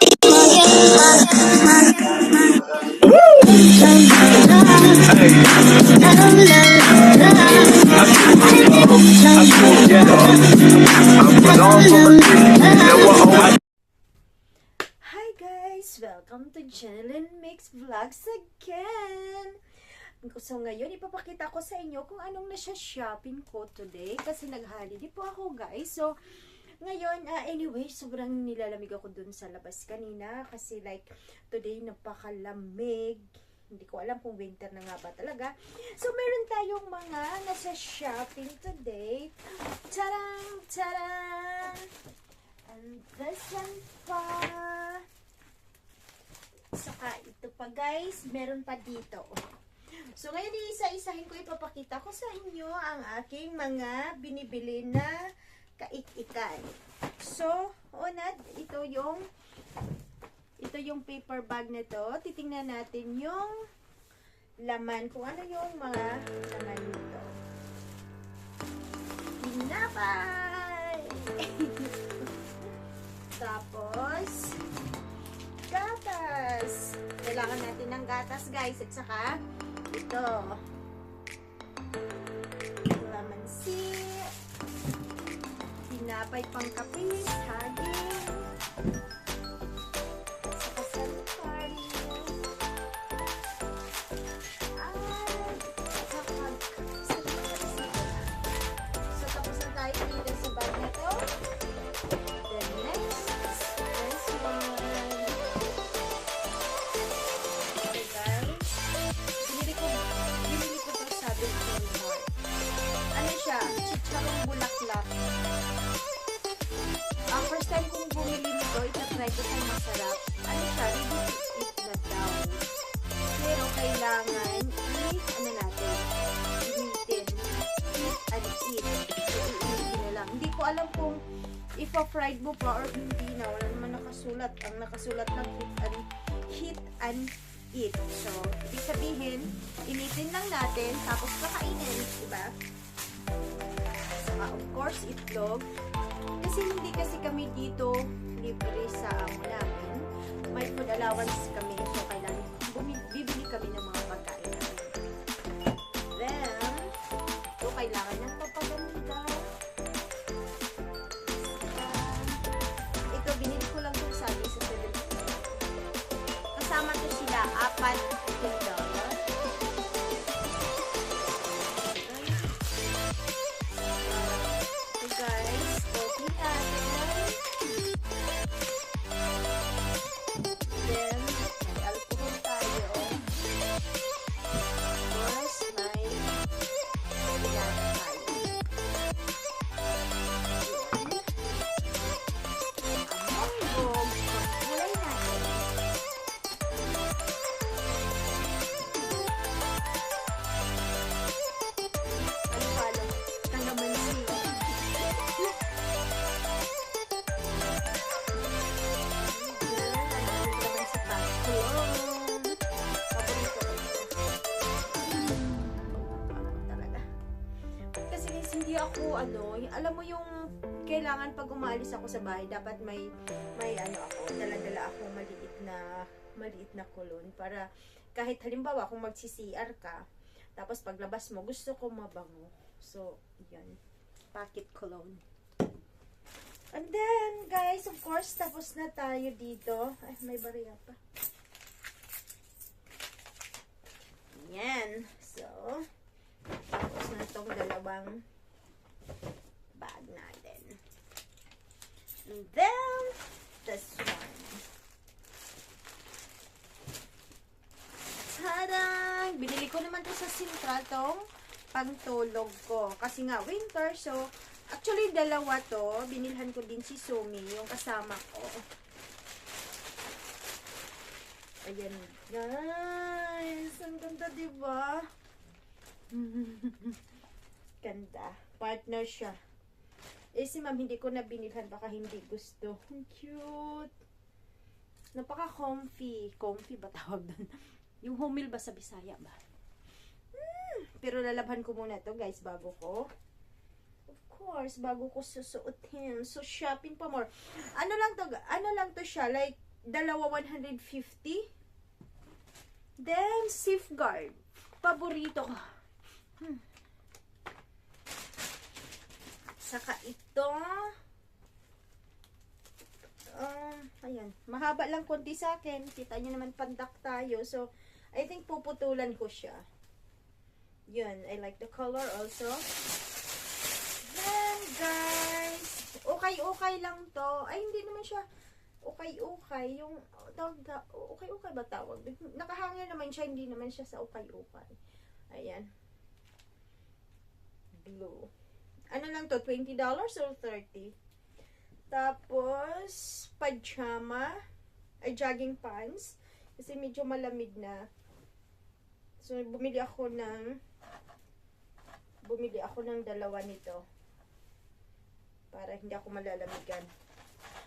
Hi guys! Welcome to Jeneline Mix Vlogs again! So ngayon, ipapakita ko sa inyo kung anong nasa shopping ko today kasi nag-holiday po ako guys. So ngayon, anyway, sobrang nilalamig ako dun sa labas kanina kasi like today napakalamig. Hindi ko alam kung winter na nga ba talaga. So, meron tayong mga nasa shopping today. Tarang! Tarang! And this one pa. Saka ito pa guys, meron pa dito. So, ngayon isa-isahin ko ipapakita ko sa inyo ang aking mga binibili na kaikikan. So, una, ito yung paper bag nito. Titingnan natin yung laman, kung ano yung mga laman nito. Tinapay! Tapos, gatas. Kailangan natin ng gatas, guys. At saka, ito. Lamansi. Tinapay pang kape. Saging. First time kong bumili nito, itatry ko kung masarap. Ano siya, ready to eat na daw. Pero kailangan ano natin, initin. Eat and eat. So, iinitin na lang. Hindi ko alam kung ipa-fried mo pa or hindi na. Wala naman nakasulat. Ang nakasulat lang heat and eat. So, ibig sabihin, initin lang natin, tapos kakainin. Diba? Saka, of course, itlog. Kasi hindi kasi kami dito libre sa amo namin. May food allowance kami. So, kailangan bibili kami ng mga pagkain namin. Then, ito kailangan ng papaganda. Ito, binili ko lang itong sabi sa 7. Kasama to sila, 4 $10. Ako alam mo yung kailangan pag umalis ako sa bahay dapat may dala-dala ako maliit na kulon para kahit halimbawa kung magsi-CR ka tapos paglabas mo gusto ko mabango. So, yan. Pocket cologne. And then, guys, of course, tapos na tayo dito. Ay, may bariya pa. Yan. So, tapos na itong dalawang bag natin. And then, this one. Tadang! Binili ko naman to sa Central tong pangtulog ko. Kasi nga, winter. So, actually, dalawa to. Binilhan ko din si Sumi, yung kasama ko. Ayan, guys. Ang ganda, diba? Ganda. Partner siya. Eh, si ma'am, hindi ko na binilhan. Baka hindi gusto. Ang cute. Napaka-comfy. Comfy ba tawag doon? Yung humil ba sa Bisaya ba? Pero lalabhan ko muna to guys, bago ko. Of course, bago ko susuotin. So, shopping pa more. Ano lang to siya? Like, dalawa 150. Then, Safeguard. Paborito ko. Saka ito. Ayan. Mahaba lang konti sa akin. Kita nyo naman pandak tayo. So, I think puputulan ko siya. Yun. I like the color also. Then, guys. Okay lang to. Ay, hindi naman siya okay. Yung, okay ba tawag? Nakahangin naman siya. Hindi naman siya sa okay. Ayan. Blue. Ano lang to? $20 or 30? Tapos, pajama. Ay, jogging pants. Kasi medyo malamig na. So, bumili ako ng dalawa nito. Para hindi ako malalamigan.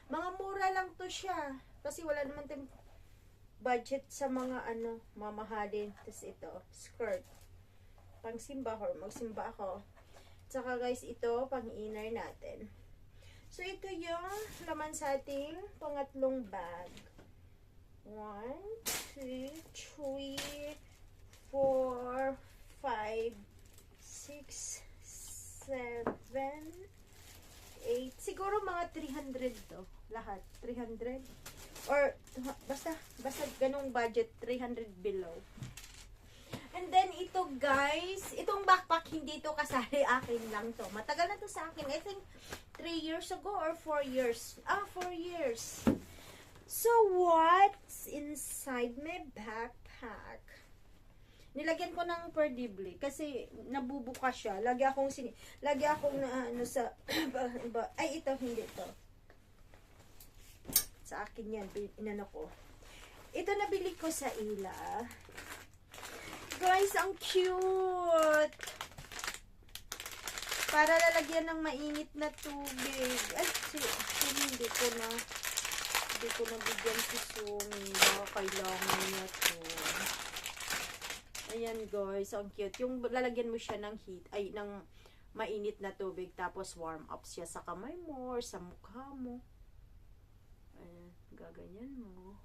Mga mura lang to siya. Kasi wala naman tayong budget sa mga mamahalin. Tapos ito, skirt. Pang simba or magsimba ako. Tsaka guys, ito, pang inner natin. So, ito yung laman sa ating pangatlong bag. 1, 2, 3, 4, 5, 6, 7, 8. Siguro mga 300 to. Lahat. 300. Or, basta ganong budget. 300 below. And then, ito guys, itong backpack, hindi to kasali, akin lang to. Matagal na to sa akin. I think, 3 years ago or 4 years. 4 years. So, what's inside my backpack? Nilagyan ko ng perdibli kasi nabubuka siya. Lagi akong sa, ay, ito, hindi to. Sa akin yan, inano ko. Ito nabili ko sa Ila. Guys, ang cute! Para lalagyan ng mainit na tubig. Ay, hindi ko na bigyan si Sumi. Kailangan niya to. Ayan guys, ang cute. Yung lalagyan mo siya ng ng mainit na tubig. Tapos warm up siya sa kamay mo or sa mukha mo. Ayan, gaganyan mo.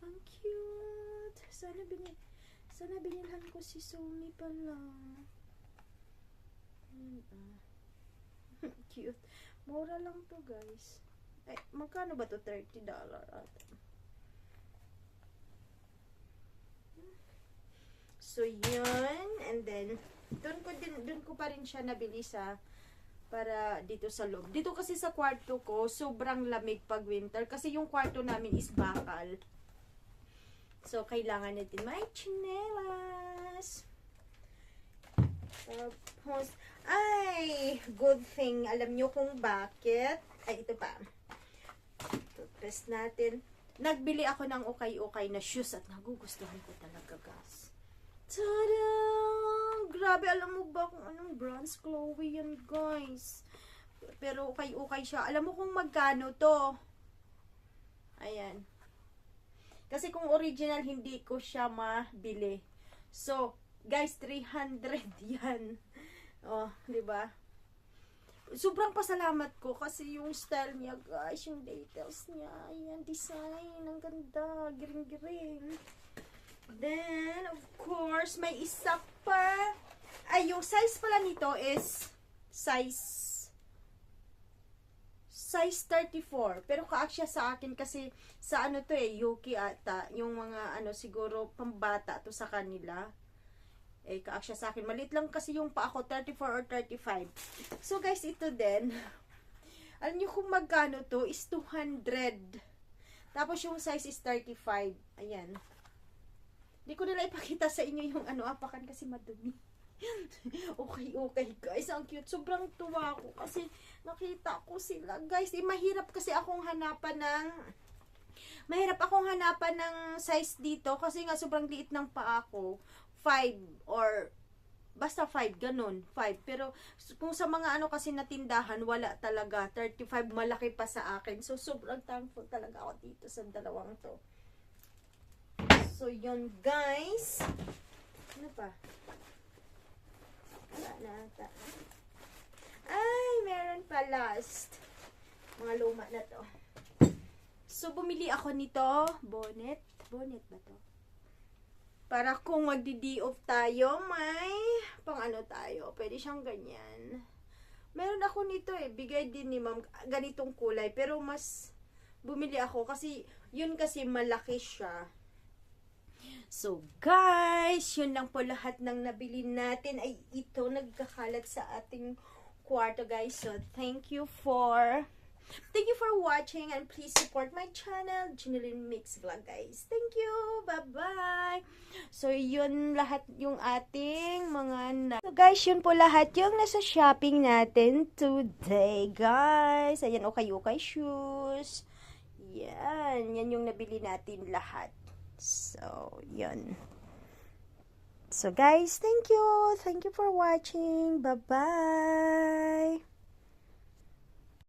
Ang cute! Sana binilhan ko si Sumi pala. Cute. Mura lang to guys. Ay, magkano ba to? $30 ata. So, yun. And then, doon ko pa rin siya nabili para dito sa loob. Dito kasi sa kwarto ko, sobrang lamig pag winter. Kasi yung kwarto namin is bakal. So, kailangan natin may tsinelas. Tapos, ay, good thing. Alam nyo kung bakit. Ay, ito pa. Toothpaste natin. Nagbili ako ng okay na shoes at nagugustuhan ko talaga, guys. Tada! Grabe, alam mo ba kung anong brands? Chloe yan, guys. Pero okay siya. Alam mo kung magkano to? Ayan. Kasi kung original, hindi ko siya mabili. So, guys, 300 yan. Oh, di ba? Sobrang pasalamat ko kasi yung style niya, guys, yung details niya, ayan, design, ang ganda, giring-giring. Then, of course, may isa pa. Ay, yung size pala nito is size 34. Pero kaak siya sa akin kasi sa ano to Yuki ata. Yung mga siguro pambata to sa kanila. Kaak siya sa akin. Maliit lang kasi yung pa ako, 34 or 35. So guys, ito din. Alam nyo kung magkano to is 200. Tapos yung size is 35. Ayan. Hindi ko nila ipakita sa inyo yung apakan kasi madumi. okay guys, ang cute. Sobrang tuwa ako kasi nakita ko sila guys. Mahirap akong hanapan ng size dito kasi nga sobrang liit ng paa ko. 5 or basta 5, ganun, 5. Pero kung sa mga kasi na tindahan, wala talaga. 35, malaki pa sa akin. So sobrang thankful talaga ako dito sa dalawang to. So yun guys. Ano pa? Wala na ata. Ay, meron pa last. Mga luma na to. So, bumili ako nito. Bonnet. Bonnet ba to? Para kung magdi-D-off tayo, may pang ano tayo. Pwede siyang ganyan. Meron ako nito eh. Bigay din ni ma'am. Ganitong kulay. Pero mas bumili ako kasi yun kasi malaki siya. So, guys, yun lang po lahat ng nabili natin ay ito nagkakalat sa ating kwarto, guys. So, thank you for watching and please support my channel, Jeneline Mix Vlog, guys. Thank you. Bye-bye. So, yun lahat yung ating mga So, guys, yun po lahat yung nasa shopping natin today, guys. Ayan, okay shoes. Yan yung nabili natin lahat. So, yun. So, guys, thank you. Thank you for watching. Bye-bye.